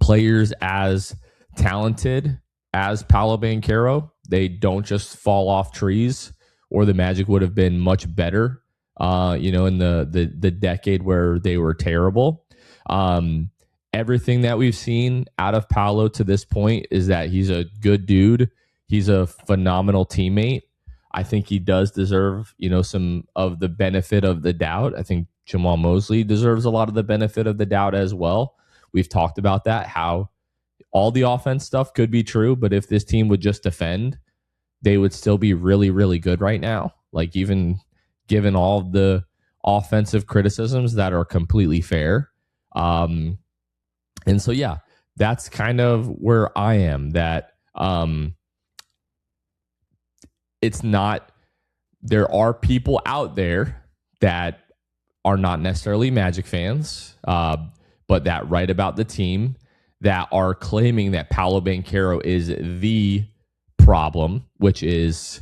Players as talented as Paolo Banchero, they don't just fall off trees, or the Magic would have been much better, in the decade where they were terrible. Everything that we've seen out of Paolo to this point is that he's a good dude. He's a phenomenal teammate. I think he does deserve, some of the benefit of the doubt. I think Jamal Mosley deserves a lot of the benefit of the doubt as well. We've talked about that, how all the offense stuff could be true, but if this team would just defend, they would still be really, really good right now. Like, even given all of the offensive criticisms that are completely fair. And so, yeah, that's kind of where I am, that it's not, there are people out there that are not necessarily Magic fans, but that write about the team, that are claiming that Paolo Banchero is the problem, which is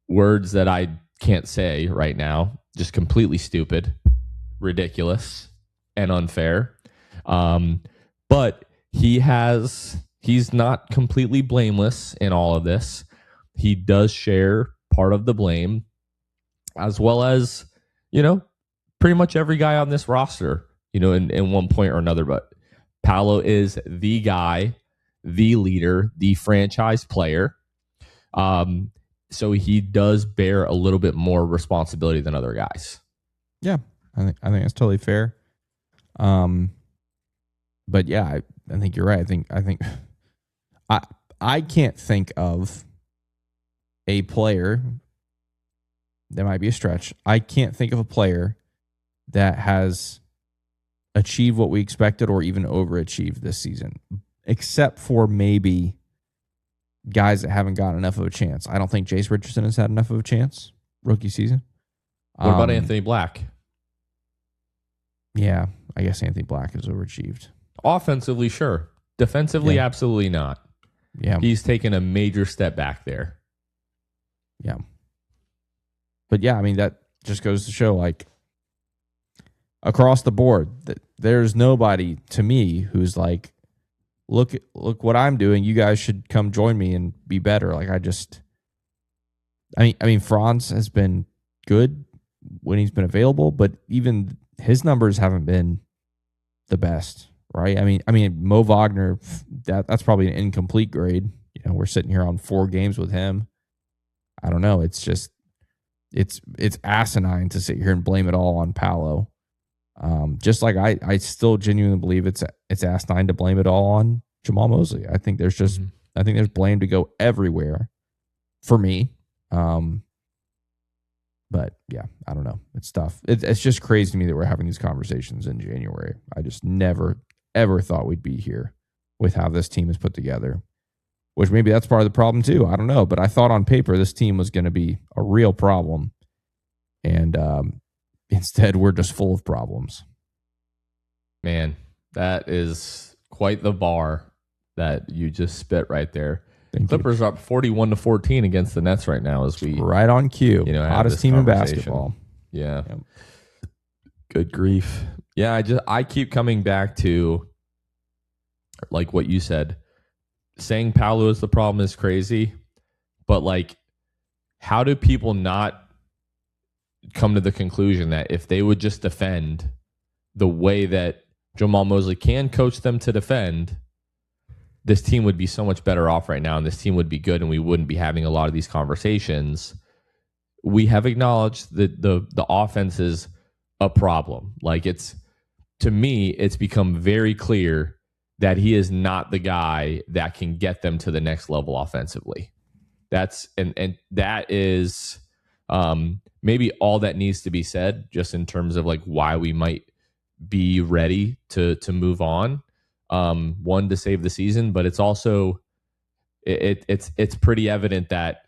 words that I can't say right now. Just completely stupid, ridiculous, and unfair. But he's not completely blameless in all of this. He does share part of the blame, as well as, pretty much every guy on this roster, in one point or another. But Paolo is the guy, the leader, the franchise player. So he does bear a little bit more responsibility than other guys. Yeah, I think that's totally fair. But yeah, I think you're right. I think I can't think of a player. That might be a stretch. I can't think of a player that has achieved what we expected or even overachieved this season, except for maybe guys that haven't gotten enough of a chance. I don't think Jace Richardson has had enough of a chance rookie season. What about Anthony Black? Yeah, I guess Anthony Black has overachieved. Offensively, sure. Defensively, absolutely not. Yeah. He's taken a major step back there. Yeah. But yeah, I mean, that just goes to show, like, across the board, that there's nobody to me who's like, look what I'm doing. You guys should come join me and be better. Like, I mean, Franz has been good when he's been available, but even his numbers haven't been the best, right? I mean, Mo Wagner, that's probably an incomplete grade. We're sitting here on 4 games with him. I don't know. It's just, it's asinine to sit here and blame it all on Paolo. Just like I still genuinely believe it's asinine to blame it all on Jamal Mosley. I think there's just I think there's blame to go everywhere for me. But yeah, I don't know. It's tough. It's just crazy to me that we're having these conversations in January. I just never ever thought we'd be here with how this team is put together. Which maybe that's part of the problem too. I don't know, but I thought on paper this team was going to be a real problem, and instead, we're just full of problems. Man, that is quite the bar that you just spit right there. Clippers are up 41-14 against the Nets right now as we right on cue. Hottest team in basketball. Yeah. Yep. Good grief. Yeah, I keep coming back to, like what you said. Saying Paolo is the problem is crazy, but like, how do people not come to the conclusion that if they would just defend the way that Jamal Mosley can coach them to defend, this team would be so much better off right now, and this team would be good, and we wouldn't be having a lot of these conversations. We have acknowledged that the offense is a problem. Like, to me, it's become very clear that he is not the guy that can get them to the next level offensively. That's and that is maybe all that needs to be said, just in terms of like why we might be ready to move on. One, to save the season, but it's also it's pretty evident that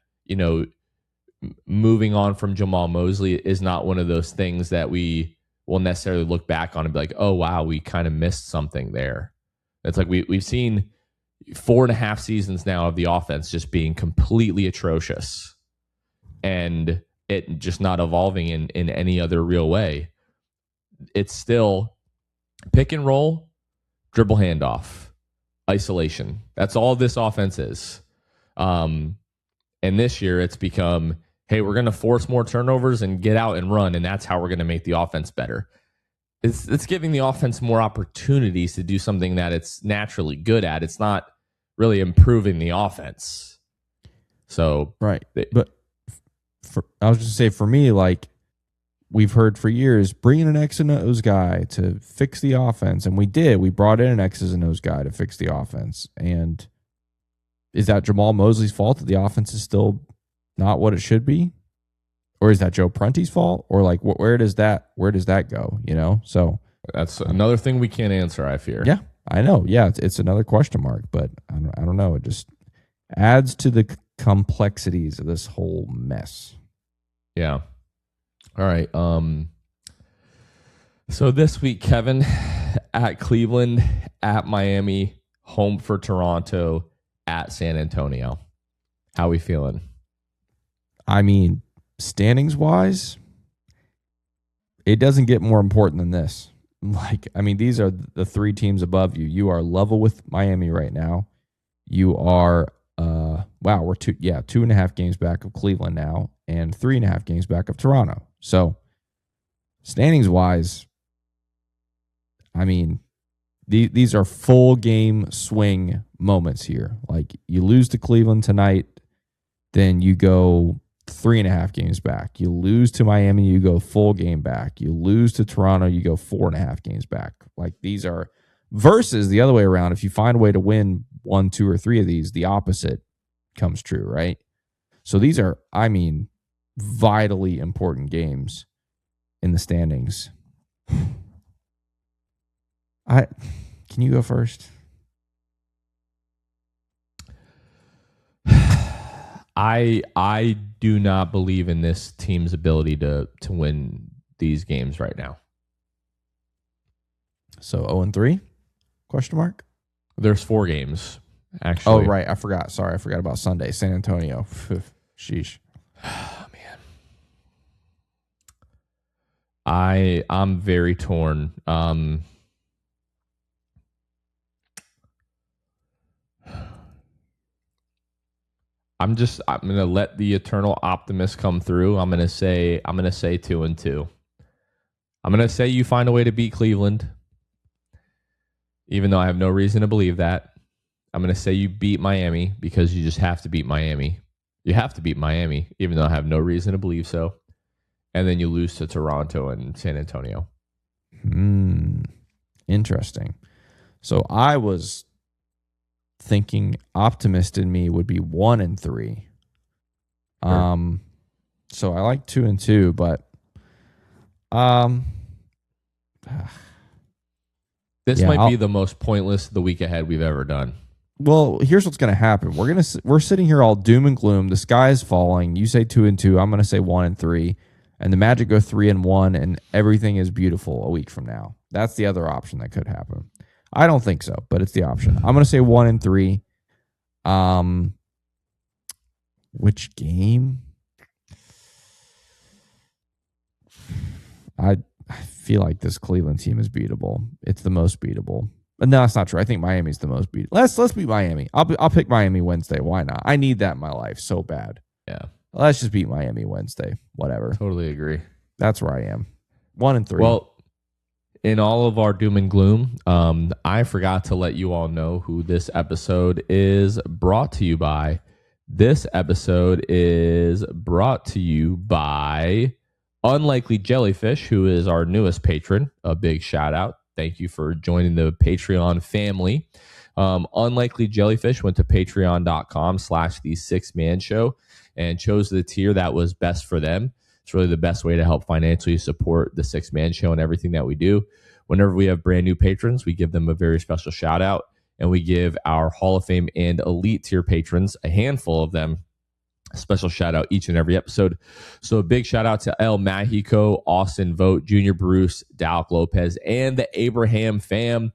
moving on from Jamal Mosley is not one of those things that we will necessarily look back on and be like, oh wow, we kind of missed something there. It's like we've seen 4.5 seasons now of the offense just being completely atrocious, and it just not evolving in any other real way. It's still pick and roll, dribble handoff, isolation. That's all this offense is. And this year it's become, hey, we're going to force more turnovers and get out and run, and that's how we're going to make the offense better. It's giving the offense more opportunities to do something that it's naturally good at. It's not really improving the offense. So right. But I was just say, for me, like, we've heard for years, bring in an X and O's guy to fix the offense. And we did. We brought in an X's and O's guy to fix the offense. And is that Jamal Mosley's fault that the offense is still not what it should be? Or is that Joe Prunty's fault? Or like, where does that go? You know? So that's another thing we can't answer, I fear. Yeah, I know. Yeah, it's another question mark, but I don't know. It just adds to the complexities of this whole mess. Yeah. All right. So this week, Kevin, at Cleveland, at Miami, home for Toronto, at San Antonio. How we feeling? I mean, standings wise, it doesn't get more important than this. Like, I mean, these are the three teams above you. You are level with Miami right now. You are, we're 2.5 games back of Cleveland now, and 3.5 games back of Toronto. So, standings wise, I mean, these are full game swing moments here. Like, you lose to Cleveland tonight, then you go 3.5 games back. You lose to Miami, you go full game back. You lose to Toronto, you go 4.5 games back. Like, these are versus the other way around. If you find a way to win 1, 2, or 3 of these, the opposite comes true, right? So these are, I mean, vitally important games in the standings. Can you go first? I do not believe in this team's ability to win these games right now. So 0-3? Question mark? There's 4 games, actually. Oh, right. I forgot. Sorry, I forgot about Sunday. San Antonio. Sheesh. Oh, man. I'm very torn. I'm gonna let the eternal optimist come through. I'm gonna say 2-2. I'm gonna say you find a way to beat Cleveland, even though I have no reason to believe that. I'm gonna say you beat Miami because you just have to beat Miami. You have to beat Miami, even though I have no reason to believe so. And then you lose to Toronto and San Antonio. Interesting. So I was thinking optimist in me would be 1-3. Sure. So I like 2-2, but this might be the most pointless the week ahead we've ever done. Well, here's what's going to happen. We're sitting here all doom and gloom. The sky is falling. You say 2-2. I'm going to say 1-3, and the Magic go 3-1, and everything is beautiful a week from now. That's the other option that could happen. I don't think so, but it's the option. I'm going to say 1-3. Which game? I feel like this Cleveland team is beatable. It's the most beatable. But no, that's not true. I think Miami's the most beatable. Let's beat Miami. I'll pick Miami Wednesday. Why not? I need that in my life so bad. Yeah. Let's just beat Miami Wednesday. Whatever. Totally agree. That's where I am. 1-3. Well, in all of our doom and gloom, I forgot to let you all know who this episode is brought to you by. This episode is brought to you by Unlikely Jellyfish, who is our newest patron. A big shout out. Thank you for joining the Patreon family. Unlikely Jellyfish went to patreon.com/the6man show and chose the tier that was best for them. It's really the best way to help financially support the 6-Man show and everything that we do. Whenever we have brand new patrons, we give them a very special shout out, and we give our Hall of Fame and Elite tier patrons, a handful of them, a special shout out each and every episode. So a big shout out to El Mexico, Austin Vogt, Junior Bruce, Dalek Lopez, and the Abraham fam.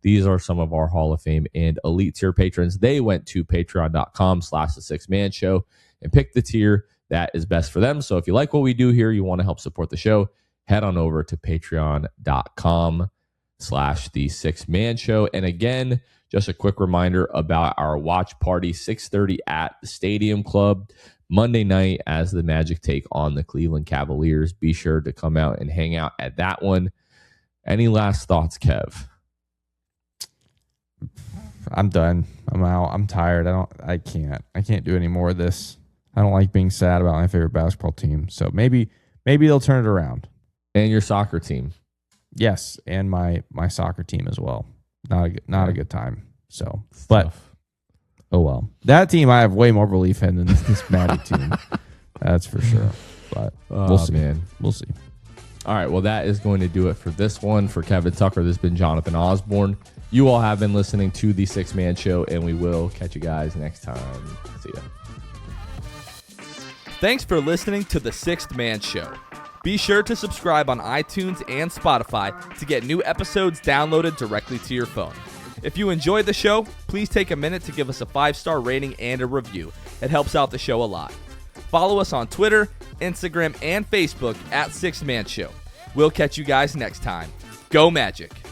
These are some of our Hall of Fame and Elite tier patrons. They went to patreon.com/the6man show and picked the tier that is best for them. So if you like what we do here, you want to help support the show, head on over to patreon.com/the6man show. And again, just a quick reminder about our watch party, 6:30 at the Stadium Club, Monday night as the Magic take on the Cleveland Cavaliers. Be sure to come out and hang out at that one. Any last thoughts, Kev? I'm done. I'm out. I'm tired. I can't do any more of this. I don't like being sad about my favorite basketball team. So maybe they'll turn it around. And your soccer team. Yes, and my soccer team as well. Not a good time. So, but oh well. That team I have way more belief in than this Magic team. That's for sure. But we'll see. Man. We'll see. All right, well, that is going to do it for this one. For Kevin Tucker, this has been Jonathan Osborne. You all have been listening to The Sixth Man Show, and we will catch you guys next time. See ya. Thanks for listening to The Sixth Man Show. Be sure to subscribe on iTunes and Spotify to get new episodes downloaded directly to your phone. If you enjoyed the show, please take a minute to give us a 5-star rating and a review. It helps out the show a lot. Follow us on Twitter, Instagram, and Facebook at Sixth Man Show. We'll catch you guys next time. Go Magic!